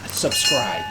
Subscribe.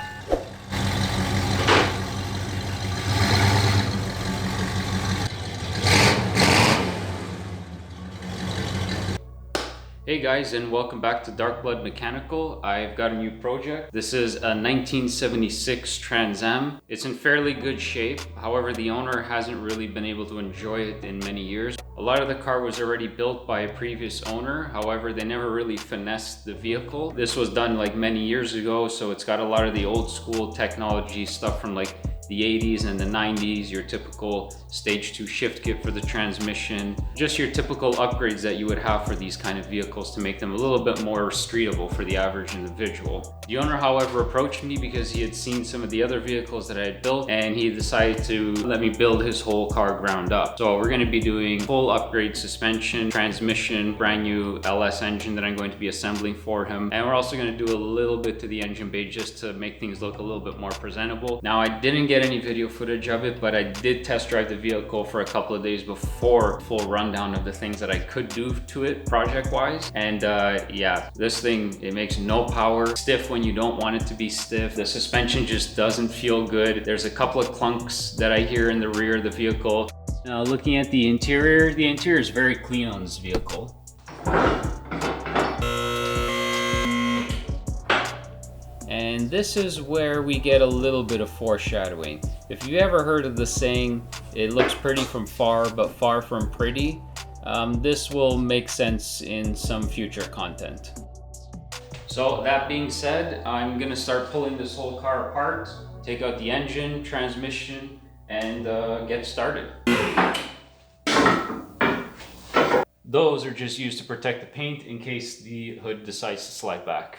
Hey guys, and welcome back to Dark Blood Mechanical. I've got a new project. This is a 1976 Trans Am. It's in fairly good shape. However, the owner hasn't really been able to enjoy it in many years. A lot of the car was already built by a previous owner. However, they never really finessed the vehicle. This was done like many years ago, so it's got a lot of the old school technology stuff from like the 80s and the 90s, your typical stage 2 shift kit for the transmission, just your typical upgrades that you would have for these kind of vehicles to make them a little bit more streetable for the average individual. The owner, however, approached me because he had seen some of the other vehicles that I had built, and he decided to let me build his whole car ground up. So we're going to be doing full upgrade suspension, transmission, brand new LS engine that I'm going to be assembling for him, and we're also going to do a little bit to the engine bay just to make things look a little bit more presentable. Now, I didn't get any video footage of it, but I did test drive the vehicle for a couple of days before full rundown of the things that I could do to it project wise. And yeah, this thing, it makes no power, stiff when you don't want it to be stiff. The suspension just doesn't feel good. There's a couple of clunks that I hear in the rear of the vehicle. Now looking at the interior is very clean on this vehicle. And this is where we get a little bit of foreshadowing. If you ever heard of the saying, it looks pretty from far, but far from pretty, this will make sense in some future content. So that being said, I'm gonna start pulling this whole car apart, take out the engine, transmission, and get started. Those are just used to protect the paint in case the hood decides to slide back.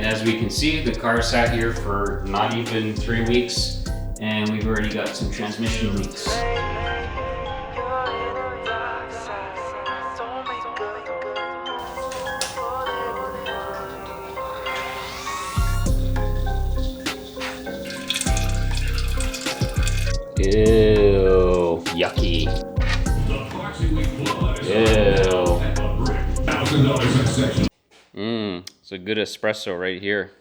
As we can see, the car sat here for not even 3 weeks, and we've already got some transmission leaks. Ew, yucky. Ew. It's a good espresso right here.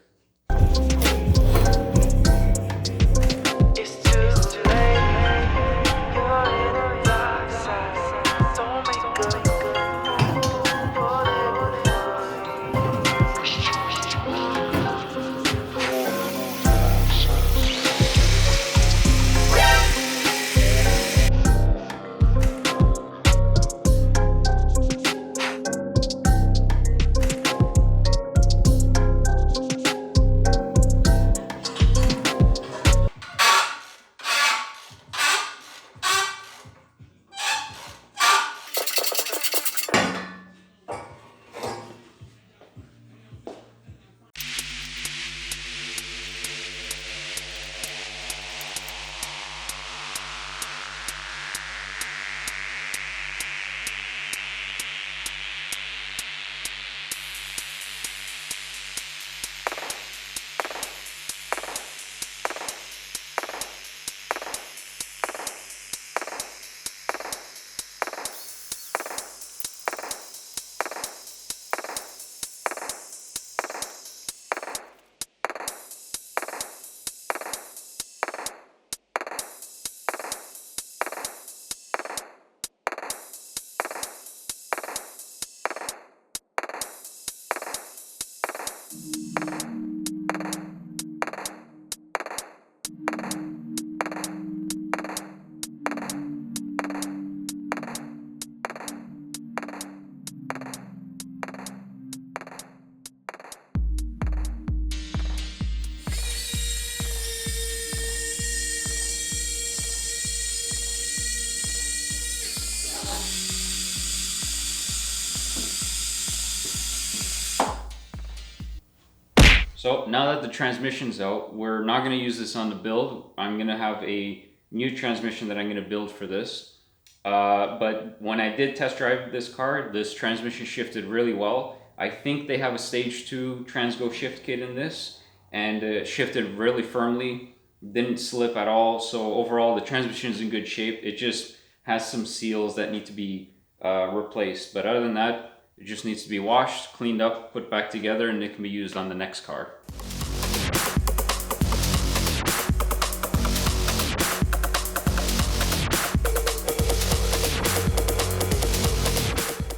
So now that the transmission's out, we're not going to use this on the build. I'm going to have a new transmission that I'm going to build for this. But when I did test drive this car, this transmission shifted really well. I think they have a stage 2 Transgo shift kit in this, and it shifted really firmly, didn't slip at all. So overall the transmission is in good shape. It just has some seals that need to be replaced, but other than that, it just needs to be washed, cleaned up, put back together, and it can be used on the next car.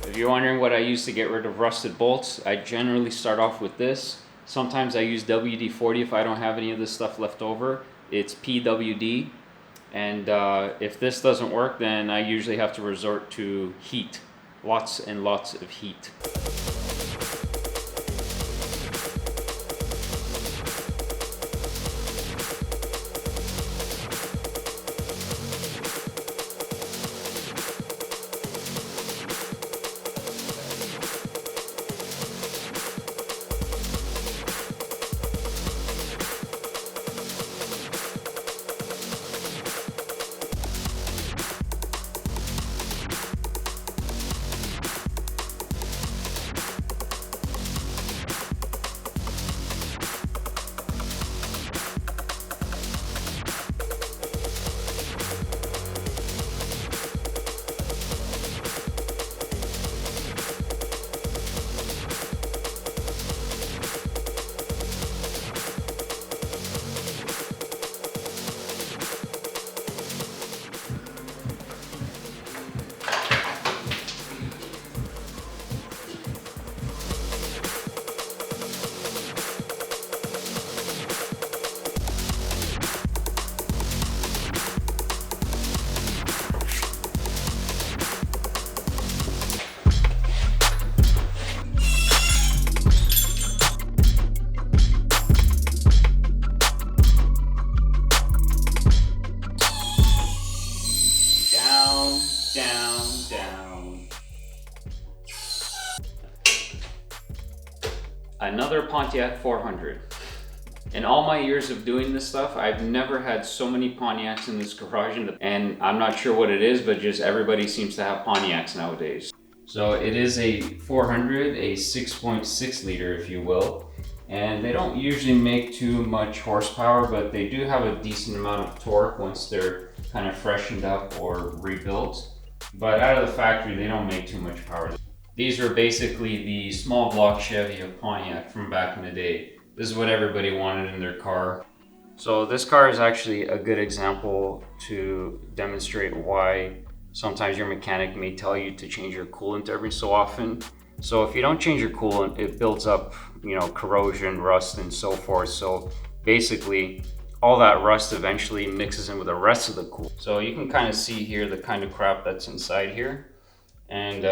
If you're wondering what I use to get rid of rusted bolts, I generally start off with this. Sometimes I use WD-40 if I don't have any of this stuff left over. It's PWD. And if this doesn't work, then I usually have to resort to heat. Lots and lots of heat. Down. Another Pontiac 400. In all my years of doing this stuff, I've never had so many Pontiacs in this garage, and I'm not sure what it is, but just everybody seems to have Pontiacs nowadays. So it is a 400, a 6.6 liter, if you will. And they don't usually make too much horsepower, but they do have a decent amount of torque once they're kind of freshened up or rebuilt. But out of the factory, they don't make too much power. These were basically the small block Chevy of Pontiac from back in the day. This is what everybody wanted in their car. So this car is actually a good example to demonstrate why sometimes your mechanic may tell you to change your coolant every so often. So if you don't change your coolant, it builds up, corrosion, rust, and so forth. So basically, all that rust eventually mixes in with the rest of the coolant. So you can kind of see here the kind of crap that's inside here. And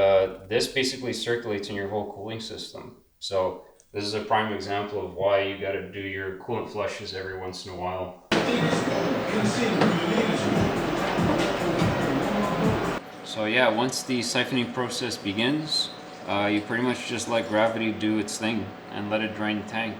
this basically circulates in your whole cooling system. So this is a prime example of why you got to do your coolant flushes every once in a while. So yeah, once the siphoning process begins, you pretty much just let gravity do its thing and let it drain the tank.